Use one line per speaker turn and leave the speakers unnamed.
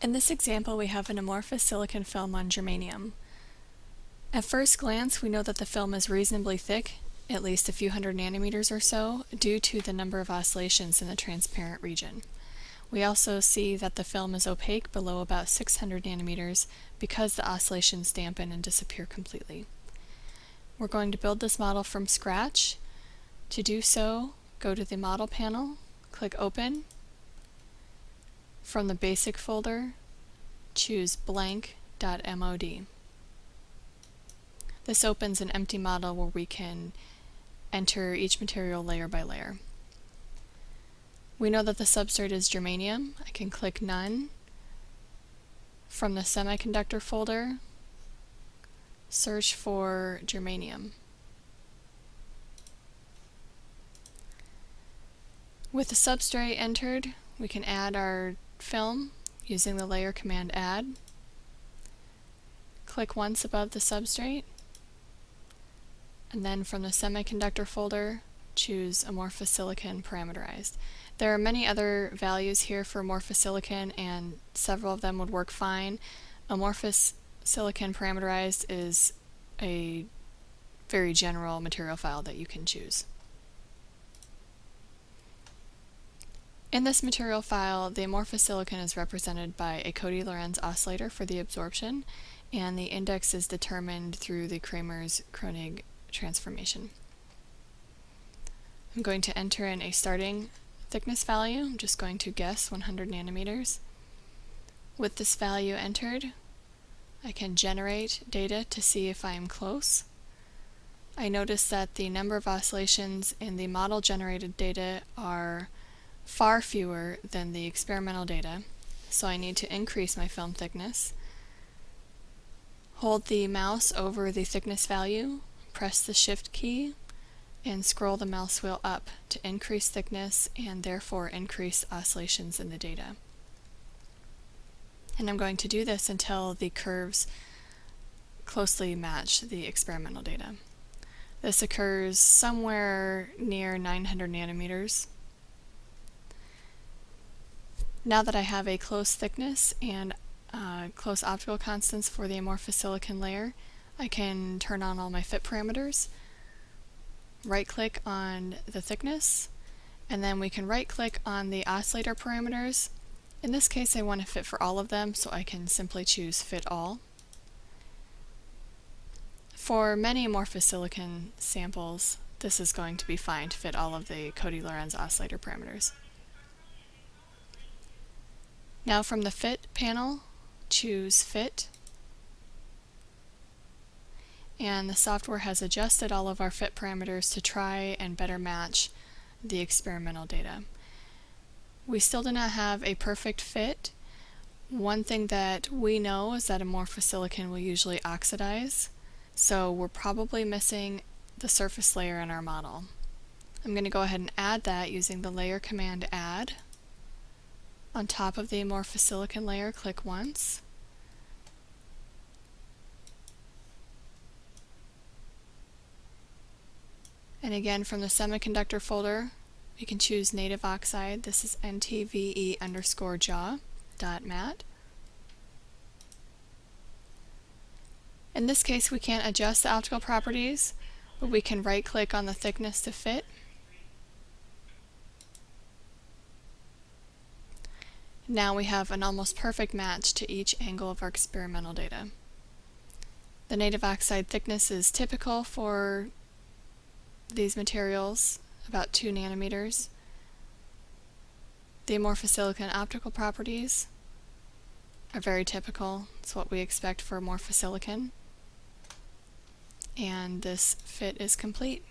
In this example, we have an amorphous silicon film on germanium. At first glance, we know that the film is reasonably thick, at least a few hundred nanometers or so, due to the number of oscillations in the transparent region. We also see that the film is opaque below about 600 nanometers because the oscillations dampen and disappear completely. We're going to build this model from scratch. To do so, go to the Model panel, click Open. From the Basic folder, choose blank.mod. This opens an empty model where we can enter each material layer by layer. We know that the substrate is germanium. I can click None. From the semiconductor folder, search for germanium. With the substrate entered, we can add our film using the layer command Add. Click once above the substrate, and then from the semiconductor folder, choose amorphous silicon parameterized. There are many other values here for amorphous silicon, and several of them would work fine. Amorphous silicon parameterized is a very general material file that you can choose. In this material file, the amorphous silicon is represented by a Cody-Lorenz oscillator for the absorption, and the index is determined through the Kramers-Kronig transformation. I'm going to enter in a starting thickness value. I'm just going to guess 100 nanometers. With this value entered, I can generate data to see if I am close. I notice that the number of oscillations in the model generated data are far fewer than the experimental data, so I need to increase my film thickness. Hold the mouse over the thickness value, press the Shift key, and scroll the mouse wheel up to increase thickness and therefore increase oscillations in the data. And I'm going to do this until the curves closely match the experimental data. This occurs somewhere near 900 nanometers. Now that I have a close thickness and close optical constants for the amorphous silicon layer, I can turn on all my fit parameters, right-click on the thickness, and then we can right-click on the oscillator parameters. In this case, I want to fit for all of them, so I can simply choose Fit All. For many amorphous silicon samples, this is going to be fine to fit all of the Cody-Lorenz oscillator parameters. Now from the Fit panel, choose Fit, and the software has adjusted all of our fit parameters to try and better match the experimental data. We still do not have a perfect fit. One thing that we know is that amorphous silicon will usually oxidize, so we're probably missing the surface layer in our model. I'm going to go ahead and add that using the layer command Add. On top of the amorphous silicon layer, click once. And again, from the semiconductor folder, you can choose native oxide. This is ntve_jaw.mat. In this case, we can't adjust the optical properties, but we can right-click on the thickness to fit. Now we have an almost perfect match to each angle of our experimental data. The native oxide thickness is typical for these materials, about 2 nanometers. The amorphous silicon optical properties are very typical. It's what we expect for amorphous silicon. And this fit is complete.